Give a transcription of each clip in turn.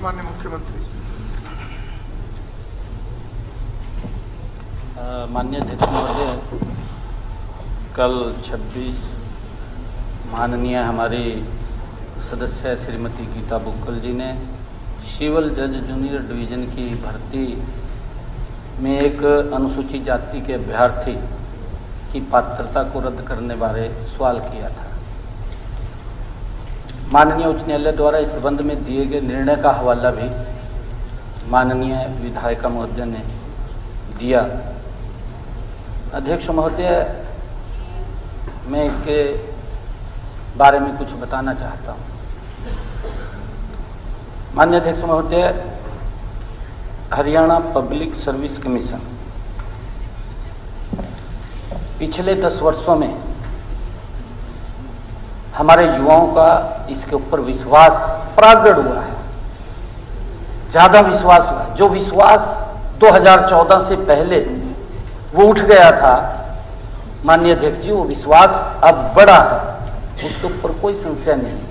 माननीय मुख्यमंत्री। माननीय अध्यक्ष महोदय, कल 26 माननीय हमारी सदस्य श्रीमती गीता बुक्कल जी ने सिविल जज जूनियर डिवीज़न की भर्ती में एक अनुसूचित जाति के अभ्यर्थी की पात्रता को रद्द करने बारे सवाल किया था। माननीय उच्च न्यायालय द्वारा इस संबंध में दिए गए निर्णय का हवाला भी माननीय विधायिका महोदय ने दिया। अध्यक्ष महोदय, मैं इसके बारे में कुछ बताना चाहता हूँ। माननीय अध्यक्ष महोदय, हरियाणा पब्लिक सर्विस कमीशन पिछले 10 वर्षों में हमारे युवाओं का इसके ऊपर विश्वास प्रकट हुआ है, ज्यादा विश्वास हुआ। जो विश्वास 2014 से पहले वो उठ गया था, माननीय अध्यक्ष जी, वो विश्वास अब बढ़ा है, उसके ऊपर कोई संशय नहीं है।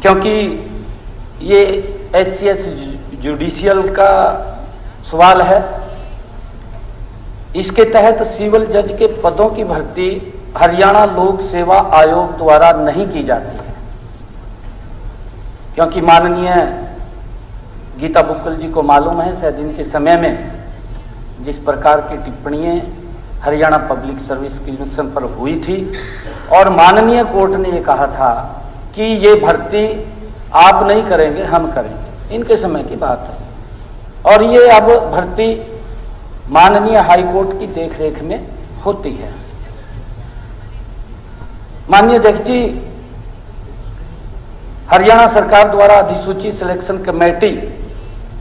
क्योंकि ये SCS जुडिशियल का सवाल है। इसके तहत सिविल जज के पदों की भर्ती हरियाणा लोक सेवा आयोग द्वारा नहीं की जाती है, क्योंकि माननीय गीता बुक्कल जी को मालूम है शायद इनके समय में जिस प्रकार की टिप्पणियां हरियाणा पब्लिक सर्विस कमीशन पर हुई थी, और माननीय कोर्ट ने ये कहा था कि ये भर्ती आप नहीं करेंगे, हम करेंगे। इनके समय की बात है, और ये अब भर्ती माननीय हाई कोर्ट की देखरेख में होती है। माननीय अध्यक्ष जी, हरियाणा सरकार द्वारा अधिसूचित सिलेक्शन कमेटी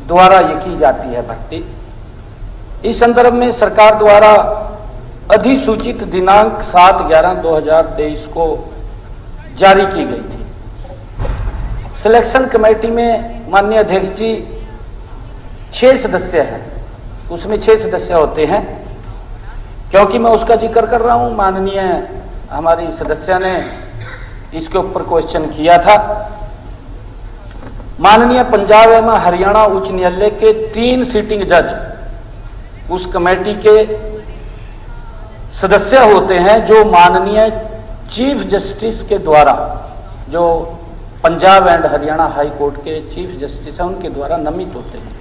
द्वारा ये की जाती है भर्ती। इस संदर्भ में सरकार द्वारा अधिसूचित दिनांक 7/11/2023 को जारी की गई थी। सिलेक्शन कमेटी में माननीय अध्यक्ष जी 6 सदस्य हैं, उसमें 6 सदस्य होते हैं। क्योंकि मैं उसका जिक्र कर रहा हूं, माननीय हमारी सदस्य ने इसके ऊपर क्वेश्चन किया था। माननीय पंजाब एवं हरियाणा उच्च न्यायालय के 3 सीटिंग जज उस कमेटी के सदस्य होते हैं, जो माननीय चीफ जस्टिस के द्वारा, जो Punjab and Haryana high court के चीफ जस्टिस हैं, उनके द्वारा नामित होते हैं।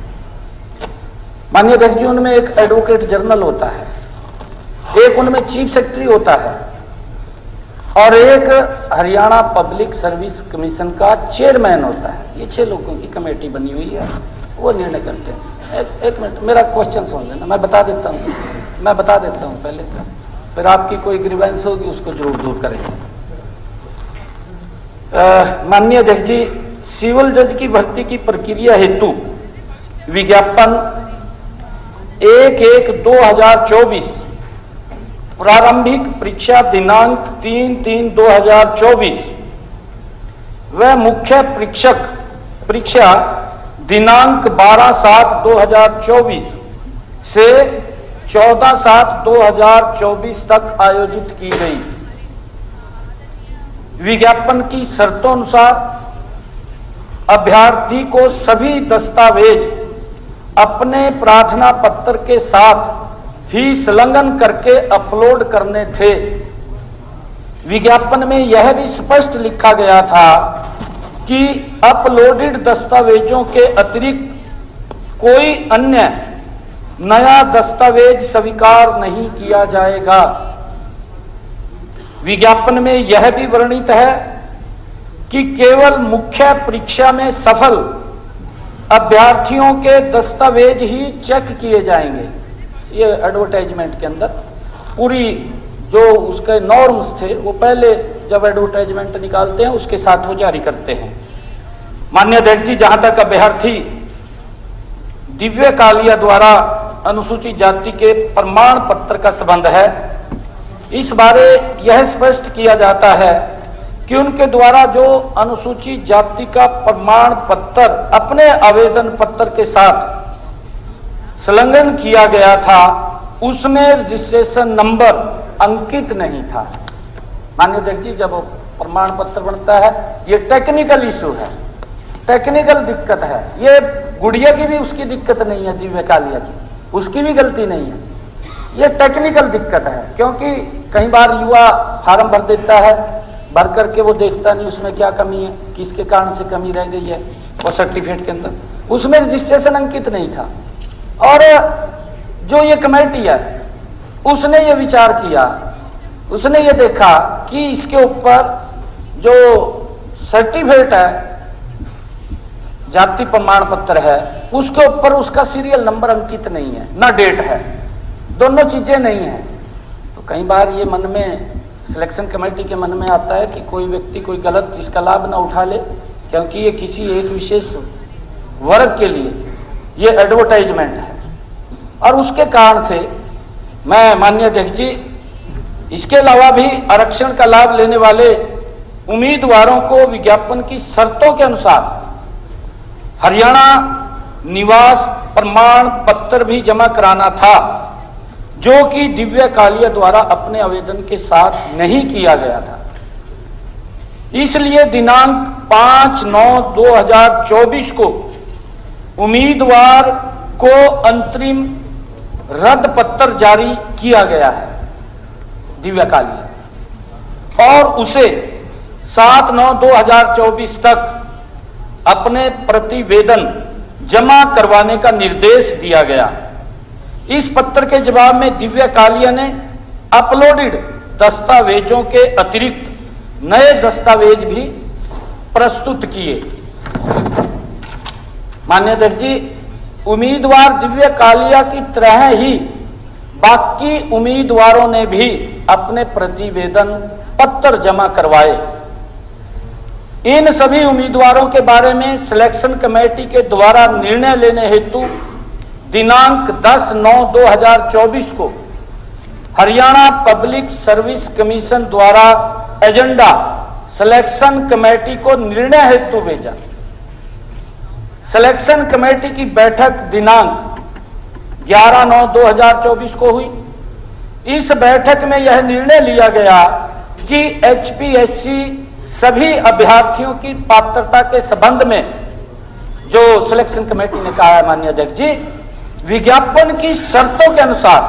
माननीय अध्यक्ष जी, उनमें एक एडवोकेट जनरल होता है, एक उनमें चीफ सेक्रेटरी होता है, और एक हरियाणा पब्लिक सर्विस कमीशन का चेयरमैन होता है। ये 6 लोगों की कमेटी बनी हुई है, वो निर्णय करते हैं। एक मिनट, मेरा क्वेश्चन सुन लेना, मैं बता देता हूँ पहले, फिर आपकी कोई ग्रीवेंस होगी उसको जरूर दूर करेंगे। माननीय अध्यक्ष जी, सिविल जज की भर्ती की प्रक्रिया हेतु विज्ञापन 1/1/2024, प्रारंभिक परीक्षा दिनांक 3/3/2024 व मुख्य परीक्षा दिनांक 12/7/2024 से 14/7/2024 तक आयोजित की गई। विज्ञापन की शर्तों अनुसार अभ्यर्थी को सभी दस्तावेज अपने प्रार्थना पत्र के साथ ही संलग्न करके अपलोड करने थे। विज्ञापन में यह भी स्पष्ट लिखा गया था कि अपलोडेड दस्तावेजों के अतिरिक्त कोई अन्य नया दस्तावेज स्वीकार नहीं किया जाएगा। विज्ञापन में यह भी वर्णित है कि केवल मुख्य परीक्षा में सफल अभ्यर्थियों के दस्तावेज ही चेक किए जाएंगे। ये एडवर्टाइजमेंट के अंदर पूरी जो उसके नॉर्म्स थे, वो पहले जब एडवर्टाइजमेंट निकालते हैं उसके साथ वो जारी करते हैं। माननीय अध्यक्ष जी, जहां तक अभ्यर्थी दिव्य कालिया द्वारा अनुसूचित जाति के प्रमाण पत्र का संबंध है, इस बारे यह स्पष्ट किया जाता है कि उनके द्वारा जो अनुसूचित जाति का प्रमाण पत्र अपने आवेदन पत्र के साथ संलग्न किया गया था, उसमें रजिस्ट्रेशन नंबर अंकित नहीं था। माननीय अध्यक्ष जी, जब प्रमाण पत्र बनता है, ये टेक्निकल इशू है, टेक्निकल दिक्कत है। ये गुड़िया की भी उसकी दिक्कत नहीं है, दिव्य कालिया की, उसकी भी गलती नहीं है, ये टेक्निकल दिक्कत है। क्योंकि कई बार युवा फार्म भर देता है, भर करके वो देखता नहीं उसमें क्या कमी है, किसके कारण से कमी रह गई है, वो सर्टिफिकेट के अंदर उसमें रजिस्ट्रेशन अंकित नहीं था। और जो ये कमेटी है उसने ये विचार किया, उसने ये देखा कि इसके ऊपर जो सर्टिफिकेट है, जाति प्रमाण पत्र है, उसके ऊपर उसका सीरियल नंबर अंकित नहीं है, ना डेट है, दोनों चीजें नहीं है। तो कई बार ये मन में, सिलेक्शन कमेटी के मन में आता है कि कोई व्यक्ति कोई गलत इसका लाभ ना उठा ले, क्योंकि ये किसी एक विशेष वर्ग के लिए ये एडवर्टाइजमेंट है। और उसके कारण से मैं माननीय अध्यक्ष जी, इसके अलावा भी आरक्षण का लाभ लेने वाले उम्मीदवारों को विज्ञापन की शर्तों के अनुसार हरियाणा निवास प्रमाण पत्र भी जमा कराना था, जो कि दिव्य कालिया द्वारा अपने आवेदन के साथ नहीं किया गया था। इसलिए दिनांक 5/9/2024 को उम्मीदवार को अंतरिम रद्द पत्र जारी किया गया है दिव्य कालिया, और उसे 7/9/2024 तक अपने प्रतिवेदन जमा करवाने का निर्देश दिया गया। इस पत्र के जवाब में दिव्य कालिया ने अपलोडेड दस्तावेजों के अतिरिक्त नए दस्तावेज भी प्रस्तुत किए। माननीय अध्यक्ष जी, उम्मीदवार दिव्य कालिया की तरह ही बाकी उम्मीदवारों ने भी अपने प्रतिवेदन पत्र जमा करवाए। इन सभी उम्मीदवारों के बारे में सिलेक्शन कमेटी के द्वारा निर्णय लेने हेतु दिनांक 10/9/2024 को हरियाणा पब्लिक सर्विस कमीशन द्वारा एजेंडा सिलेक्शन कमेटी को निर्णय हेतु भेजा। सिलेक्शन कमेटी की बैठक दिनांक 11/9/2024 को हुई। इस बैठक में यह निर्णय लिया गया कि एचपीएससी सभी अभ्यर्थियों की पात्रता के संबंध में, जो सिलेक्शन कमेटी ने कहा है माननीय अध्यक्ष जी, विज्ञापन की शर्तों के अनुसार,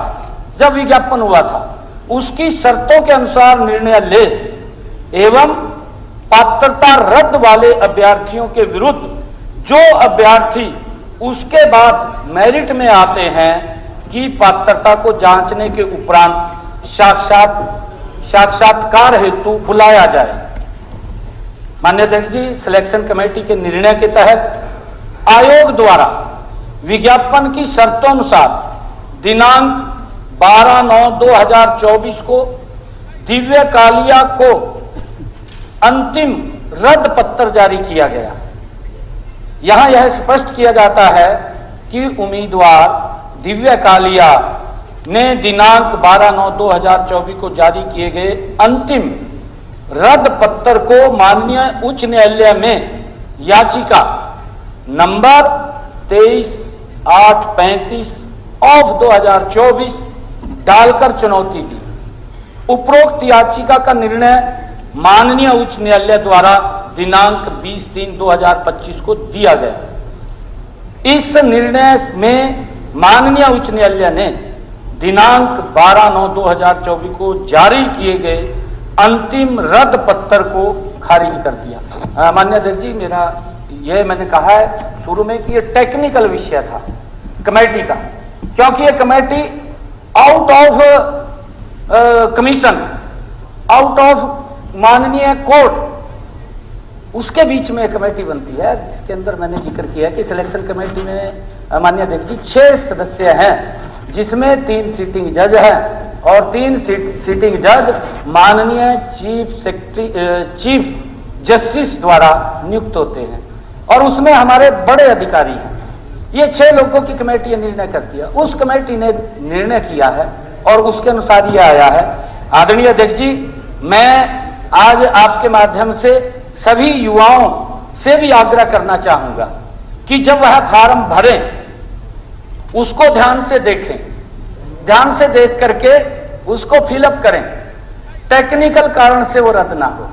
जब विज्ञापन हुआ था उसकी शर्तों के अनुसार निर्णय ले एवं पात्रता रद्द वाले अभ्यर्थियों के विरुद्ध जो अभ्यर्थी उसके बाद मेरिट में आते हैं कि पात्रता को जांचने के उपरांत साक्षात्कार हेतु बुलाया जाए। माननीय अध्यक्ष जी, सिलेक्शन कमेटी के निर्णय के तहत आयोग द्वारा विज्ञापन की शर्तों अनुसार दिनांक 12/9/2024 को दिव्य कालिया को अंतिम रद्द पत्र जारी किया गया। यहां यह स्पष्ट किया जाता है कि उम्मीदवार दिव्य कालिया ने दिनांक 12/9/2024 को जारी किए गए अंतिम रद्द पत्र को माननीय उच्च न्यायालय में याचिका नंबर 23/8/35/2024 डालकर चुनौती दी। उपरोक्त याचिका का निर्णय माननीय उच्च न्यायालय द्वारा दिनांक 20/3/2025 को दिया गया। इस निर्णय में माननीय उच्च न्यायालय ने दिनांक 12/9/2024 को जारी किए गए अंतिम रद्द पत्र को खारिज कर दिया। माननीय अध्यक्ष जी, मेरा यह मैंने कहा है शुरू में कि यह टेक्निकल विषय था कमेटी का, क्योंकि यह committee out of commission, out of माननीय कोर्ट, उसके बीच में कमेटी बनती है, जिसके अंदर मैंने जिक्र किया कि सिलेक्शन कमेटी में माननीय अध्यक्ष जी 6 सदस्य हैं, जिसमें 3 सीटिंग जज हैं और 3 सीटिंग जज माननीय चीफ जस्टिस द्वारा नियुक्त होते हैं, और उसमें हमारे बड़े अधिकारी हैं। ये 6 लोगों की कमेटी निर्णय करती है। उस कमेटी ने निर्णय किया है और उसके अनुसार ये आया है। आदरणीय अध्यक्ष जी, मैं आज आपके माध्यम से सभी युवाओं से भी आग्रह करना चाहूंगा कि जब वह फार्म भरें उसको ध्यान से देखें, ध्यान से देख करके उसको फिलअप करें, टेक्निकल कारण से वो रद्द ना हो।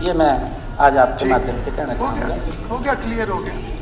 ये मैं आज आपके माध्यम से कहना चाहूंगा। हो गया, क्लियर हो गया।